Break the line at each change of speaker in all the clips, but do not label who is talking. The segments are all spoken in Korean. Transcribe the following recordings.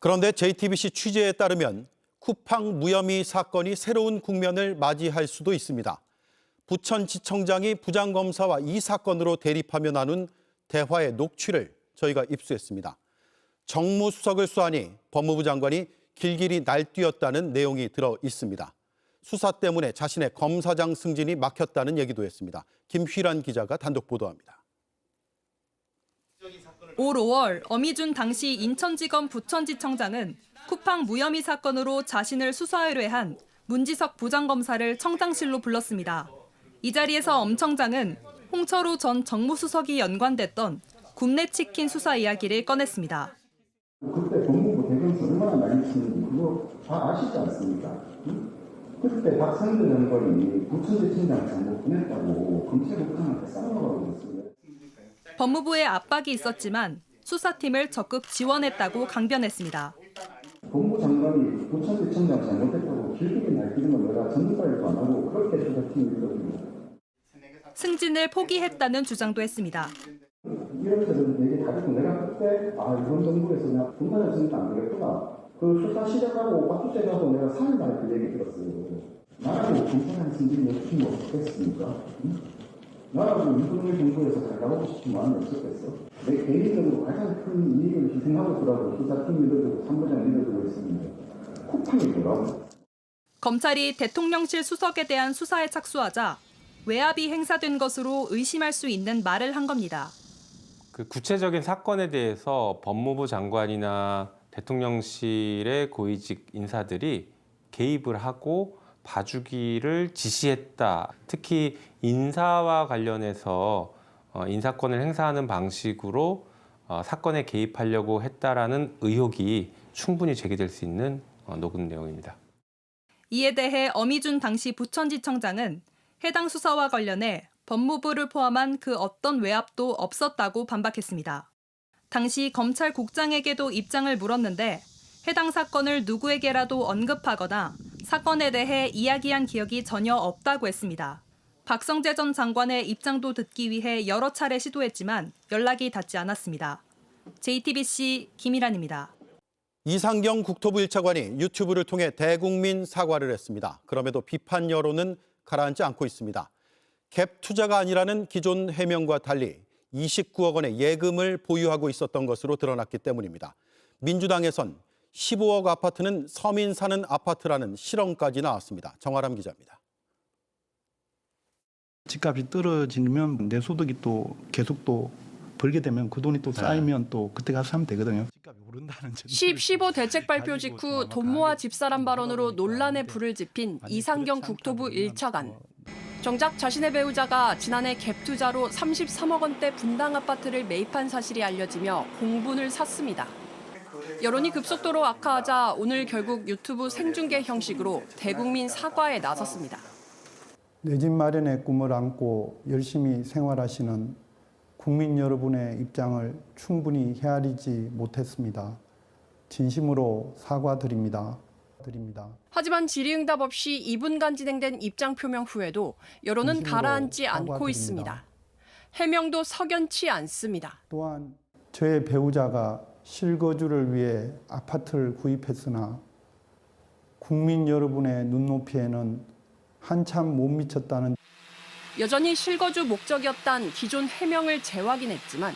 그런데 JTBC 취재에 따르면 쿠팡 무혐의 사건이 새로운 국면을 맞이할 수도 있습니다. 부천지청장이 부장검사와 이 사건으로 대립하며 나눈 대화의 녹취를 저희가 입수했습니다. 정무수석을 쏘아니 법무부 장관이 길길이 날뛰었다는 내용이 들어 있습니다. 수사 때문에 자신의 검사장 승진이 막혔다는 얘기도 했습니다. 김휘란 기자가 단독 보도합니다.
올 5월 어미준 당시 인천지검 부천지청장은 쿠팡 무혐의 사건으로 자신을 수사 의뢰한 문지석 부장검사를 청장실로 불렀습니다. 이 자리에서 엄 청장은 홍철우 전 정무수석이 연관됐던 굽네치킨 수사 이야기를 꺼냈습니다.
그때 법무부 대변에서 얼마나 난리치는지 그거 다 아시지 않습니까? 그때 박상근 장관이 부천지청장 잘못 보냈다고 검찰국장한테 싸우라고 했어요.
법무부의 압박이 있었지만 수사팀을 적극 지원했다고 강변했습니다.
법무부 장관이 부천지청장 잘못했다고 길게 날뛰는 걸 내가 전달도 안 하고 그렇게 수사팀이 있거든요.
승진을 포기했다는 주장도 했습니다.
이러면서 얘기 다 듣고 내가 그때 이번 정부에서 내가 분단을 쓰니까 안 되겠구나. 그 수사 시작하고 박수제하고 내가 3일 만에 그 얘기 들었어요. 나라고 분단한 승진이 어떻게 없겠습니까? 나라고 윤석열 정부에서 잘 나가고 싶은 마음이 없었겠어. 내 개인적으로 가장 큰 이익을 희생하고 있더라고. 수사팀 믿어주고 3부장 믿어주고 있습니다. 쿠팡이 뭐라고?
검찰이 대통령실 수석에 대한 수사에 착수하자 외압이 행사된 것으로 의심할 수 있는 말을 한 겁니다.
그 구체적인 사건에 대해서 법무부 장관이나 대통령실의 고위직 인사들이 개입을 하고 봐주기를 지시했다. 특히 인사와 관련해서 인사권을 행사하는 방식으로 사건에 개입하려고 했다라는 의혹이 충분히 제기될 수 있는 녹음 내용입니다.
이에 대해 어미준 당시 부천지청장은 해당 수사와 관련해 법무부를 포함한 그 어떤 외압도 없었다고 반박했습니다. 당시 검찰국장에게도 입장을 물었는데 해당 사건을 누구에게라도 언급하거나 사건에 대해 이야기한 기억이 전혀 없다고 했습니다. 박성재 전 장관의 입장도 듣기 위해 여러 차례 시도했지만 연락이 닿지 않았습니다. JTBC 김희란입니다.
이상경 국토부 1차관이 유튜브를 통해 대국민 사과를 했습니다. 그럼에도 비판 여론은 가라앉지 않고 있습니다. 갭 투자가 아니라는 기존 해명과 달리 29억 원의 예금을 보유하고 있었던 것으로 드러났기 때문입니다. 민주당에선 15억 아파트는 서민 사는 아파트라는 실언까지 나왔습니다. 정아람 기자입니다.
집값이 떨어지면 내 소득이 또 계속 또 벌게 되면 그 돈이 또 쌓이면 또 그때 가서 사면 되거든요. 집값이 오른다는
10.15 대책 발표 직후 돈 모아 집사람 발언으로 논란에 불을 지핀 이상경 국토부 1차관. 정작 자신의 배우자가 지난해 갭 투자로 33억 원대 분당 아파트를 매입한 사실이 알려지며 공분을 샀습니다. 여론이 급속도로 악화하자 오늘 결국 유튜브 생중계 형식으로 대국민 사과에 나섰습니다.
내 집 마련의 꿈을 안고 열심히 생활하시는 국민 여러분의 입장을 충분히 헤아리지 못했습니다. 진심으로 사과드립니다.
하지만 질의응답 없이 2분간 진행된 입장 표명 후에도 여론은 가라앉지 않고 있습니다. 해명도 석연치 않습니다.
또한 저의 배우자가 실거주를 위해 아파트를 구입했으나 국민 여러분의 눈높이에는 한참 못 미쳤다는
여전히 실거주 목적이었단 기존 해명을 재확인했지만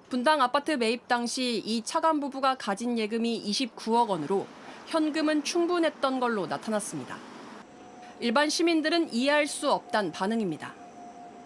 분당 아파트 매입 당시 이 차관 부부가 가진 예금이 29억 원으로 현금은 충분했던 걸로 나타났습니다. 일반 시민들은 이해할 수 없단 반응입니다.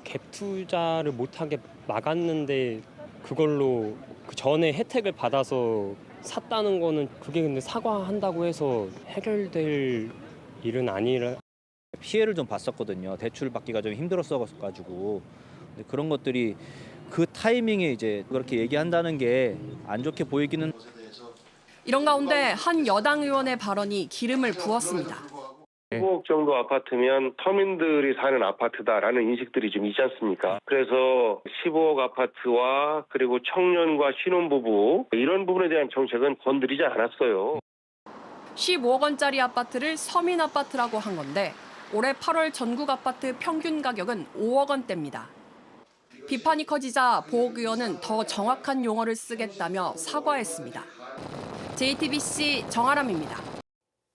갭 투자를 못하게 막았는데 그걸로 그 전에 혜택을 받아서 샀다는 거는 그게 근데 사과한다고 해서 해결될 일은 아니라
피해를 좀 봤었거든요. 대출 받기가 좀 힘들었어가지고 그런 것들이 그 타이밍에 이제 그렇게 얘기한다는 게 안 좋게 보이기는.
이런 가운데 한 여당 의원의 발언이 기름을 부었습니다.
15억 정도 아파트면 서민들이 사는 아파트다라는 인식들이 좀 있지 않습니까? 그래서 15억 아파트와 그리고 청년과 신혼부부 이런 부분에 대한 정책은 건드리지 않았어요.
15억 원짜리 아파트를 서민 아파트라고 한 건데 올해 8월 전국 아파트 평균 가격은 5억 원대입니다. 비판이 커지자 보옥 의원은 더 정확한 용어를 쓰겠다며 사과했습니다. JTBC 정아람입니다.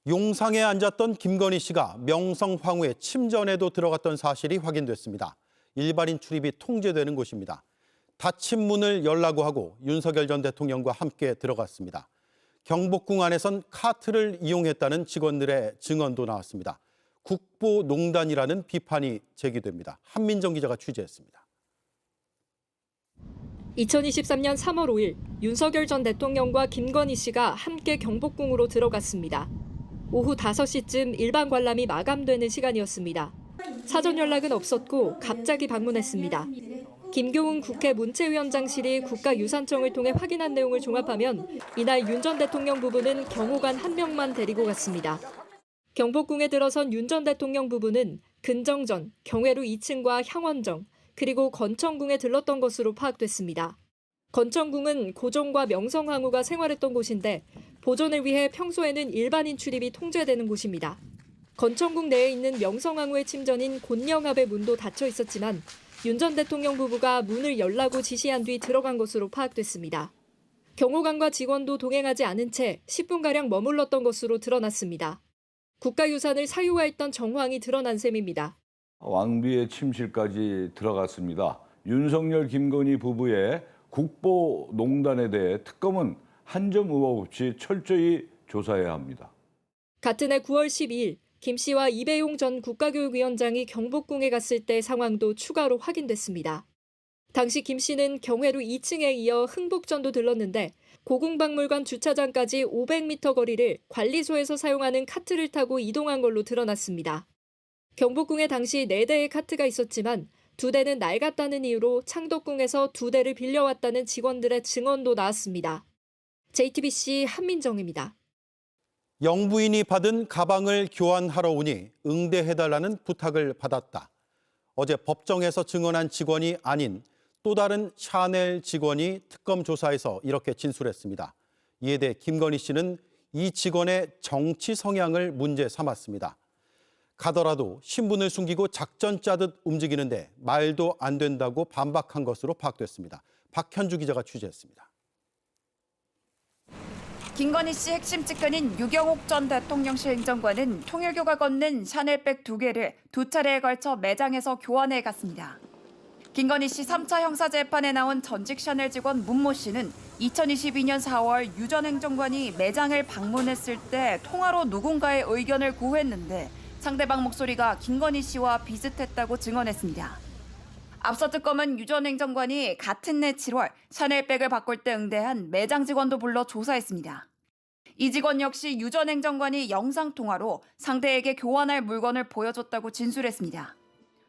용상에 앉았던 김건희 씨가 명성황후의 침전에도 들어갔던 사실이 확인됐습니다. 일반인 출입이 통제되는 곳입니다. 닫힌 문을 열라고 하고 윤석열 전 대통령과 함께 들어갔습니다. 경복궁 안에선 카트를 이용했다는 직원들의 증언도 나왔습니다. 국보농단이라는 비판이 제기됩니다. 한민정 기자가 취재했습니다.
2023년 3월 5일 윤석열 전 대통령과 김건희 씨가 함께 경복궁으로 들어갔습니다. 오후 5시쯤 일반 관람이 마감되는 시간이었습니다. 사전 연락은 없었고 갑자기 방문했습니다. 김교훈 국회 문체위원장실이 국가유산청을 통해 확인한 내용을 종합하면 이날 윤 전 대통령 부부는 경호관 1명만 데리고 갔습니다. 경복궁에 들어선 윤 전 대통령 부부는 근정전, 경회루 2층과 향원정, 그리고 건천궁에 들렀던 것으로 파악됐습니다. 건천궁은 고종과 명성황후가 생활했던 곳인데 보존을 위해 평소에는 일반인 출입이 통제되는 곳입니다. 건천궁 내에 있는 명성황후의 침전인 곤영합의 문도 닫혀 있었지만 윤 전 대통령 부부가 문을 열라고 지시한 뒤 들어간 것으로 파악됐습니다. 경호관과 직원도 동행하지 않은 채 10분가량 머물렀던 것으로 드러났습니다. 국가유산을 사유화했던 정황이 드러난 셈입니다.
왕비의 침실까지 들어갔습니다. 윤석열, 김건희 부부의 국보농단에 대해 특검은 한 점 의혹 없이 철저히 조사해야 합니다.
같은 해 9월 12일 김 씨와 이배용 전 국가교육위원장이 경복궁에 갔을 때 상황도 추가로 확인됐습니다. 당시 김 씨는 경회루 2층에 이어 흥북전도 들렀는데 고궁박물관 주차장까지 500m 거리를 관리소에서 사용하는 카트를 타고 이동한 걸로 드러났습니다. 경복궁에 당시 4대의 카트가 있었지만 2대는 낡았다는 이유로 창덕궁에서 2대를 빌려왔다는 직원들의 증언도 나왔습니다. JTBC 한민정입니다.
영부인이 받은 가방을 교환하러 오니 응대해달라는 부탁을 받았다. 어제 법정에서 증언한 직원이 아닌 또 다른 샤넬 직원이 특검 조사에서 이렇게 진술했습니다. 이에 대해 김건희 씨는 이 직원의 정치 성향을 문제 삼았습니다. 가더라도 신분을 숨기고 작전 짜듯 움직이는데 말도 안 된다고 반박한 것으로 파악됐습니다. 박현주 기자가 취재했습니다.
김건희 씨 핵심 측근인 유경옥 전 대통령실 행정관은 통일교가 건넨 샤넬백 2개를 2차례에 걸쳐 매장에서 교환해 갔습니다. 김건희 씨 3차 형사재판에 나온 전직 샤넬 직원 문모 씨는 2022년 4월 유 전 행정관이 매장을 방문했을 때 통화로 누군가의 의견을 구했는데 상대방 목소리가 김건희 씨와 비슷했다고 증언했습니다. 앞서 특검은 유 전 행정관이 같은 해 7월 샤넬백을 바꿀 때 응대한 매장 직원도 불러 조사했습니다. 이 직원 역시 유 전 행정관이 영상통화로 상대에게 교환할 물건을 보여줬다고 진술했습니다.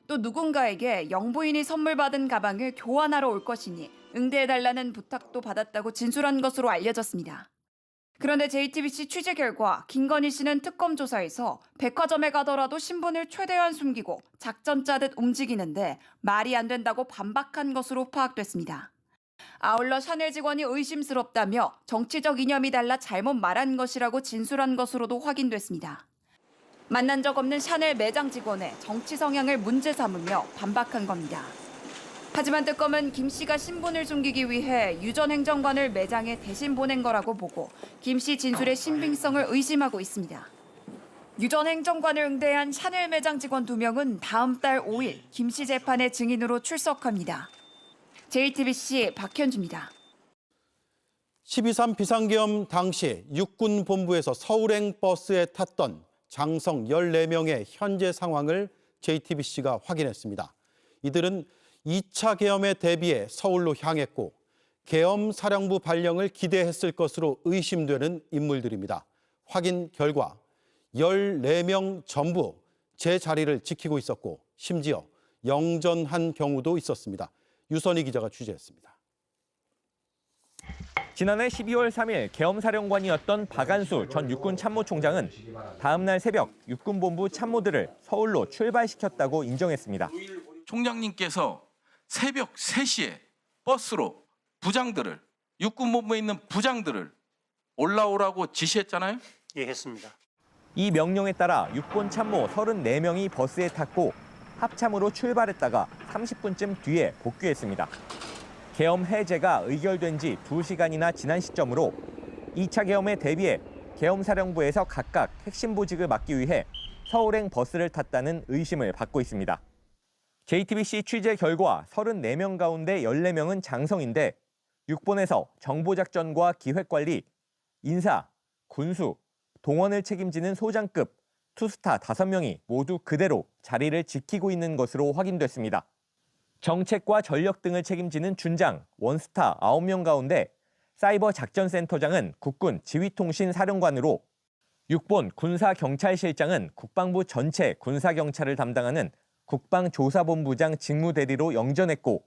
또 누군가에게 영부인이 선물 받은 가방을 교환하러 올 것이니 응대해달라는 부탁도 받았다고 진술한 것으로 알려졌습니다. 그런데 JTBC 취재 결과 김건희 씨는 특검 조사에서 백화점에 가더라도 신분을 최대한 숨기고 작전 짜듯 움직이는데 말이 안 된다고 반박한 것으로 파악됐습니다. 아울러 샤넬 직원이 의심스럽다며 정치적 이념이 달라 잘못 말한 것이라고 진술한 것으로도 확인됐습니다. 만난 적 없는 샤넬 매장 직원의 정치 성향을 문제 삼으며 반박한 겁니다. 하지만 특검은 김 씨가 신분을 숨기기 위해 유 전 행정관을 매장에 대신 보낸 거라고 보고 김 씨 진술의 신빙성을 의심하고 있습니다. 유 전 행정관을 응대한 샤넬 매장 직원 2명은 다음 달 5일 김 씨 재판에 증인으로 출석합니다. JTBC 박현주입니다.
12.3 비상계엄 당시 육군본부에서 서울행 버스에 탔던 장성 14명의 현재 상황을 JTBC가 확인했습니다. 이들은 2차 계엄에 대비해 서울로 향했고 계엄 사령부 발령을 기대했을 것으로 의심되는 인물들입니다. 확인 결과 14명 전부 제자리를 지키고 있었고 심지어 영전한 경우도 있었습니다. 유선희 기자가 취재했습니다.
지난해 12월 3일 계엄사령관이었던 박안수 전 육군 참모총장은 다음 날 새벽 육군본부 참모들을 서울로 출발시켰다고 인정했습니다.
총장님께서 새벽 3시에 버스로 부장들을 육군본부에 있는 부장들을 올라오라고 지시했잖아요?
예, 했습니다.
이 명령에 따라 육군 참모 34명이 버스에 탔고 합참으로 출발했다가 30분쯤 뒤에 복귀했습니다. 계엄 해제가 의결된 지 2시간이나 지난 시점으로 2차 계엄에 대비해 계엄사령부에서 각각 핵심 보직을 맡기 위해 서울행 버스를 탔다는 의심을 받고 있습니다. JTBC 취재 결과 34명 가운데 14명은 장성인데 육본에서 정보작전과 기획관리, 인사, 군수, 동원을 책임지는 소장급, 투스타 5명이 모두 그대로 자리를 지키고 있는 것으로 확인됐습니다. 정책과 전력 등을 책임지는 준장, 원스타 9명 가운데 사이버 작전센터장은 국군 지휘통신사령관으로 육본 군사경찰실장은 국방부 전체 군사경찰을 담당하는 국방조사본부장 직무대리로 영전했고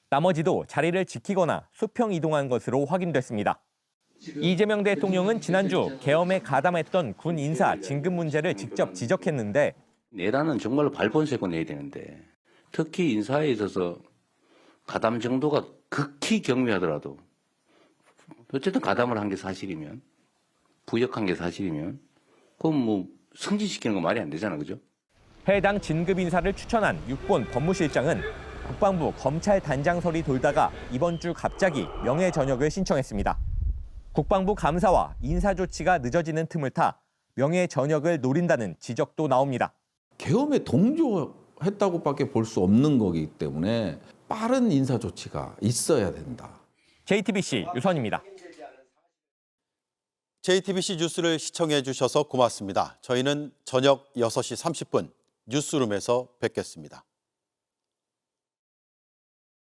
나머지도 자리를 지키거나 수평 이동한 것으로 확인됐습니다. 이재명 대통령은 지난주 계엄에 가담했던 군 인사 진급 문제를 직접 지적했는데
내란은 정말로 발본색을 내야 되는데 특히 인사에 있어서 가담 정도가 극히 경미하더라도 어쨌든 가담을 한 게 사실이면 부역한 게 사실이면 그건 뭐 승진시키는 거 말이 안 되잖아, 그죠?
해당 진급 인사를 추천한 육본 법무실장은 국방부 검찰 단장설이 돌다가 이번 주 갑자기 명예 전역을 신청했습니다. 국방부 감사와 인사 조치가 늦어지는 틈을 타 명예 전역을 노린다는 지적도 나옵니다.
계엄에 동조했다고밖에 볼 수 없는 거기 때문에 빠른 인사 조치가 있어야 된다.
JTBC 유선입니다.
JTBC 뉴스를 시청해 주셔서 고맙습니다. 저희는 저녁 6시 30분 뉴스룸에서 뵙겠습니다.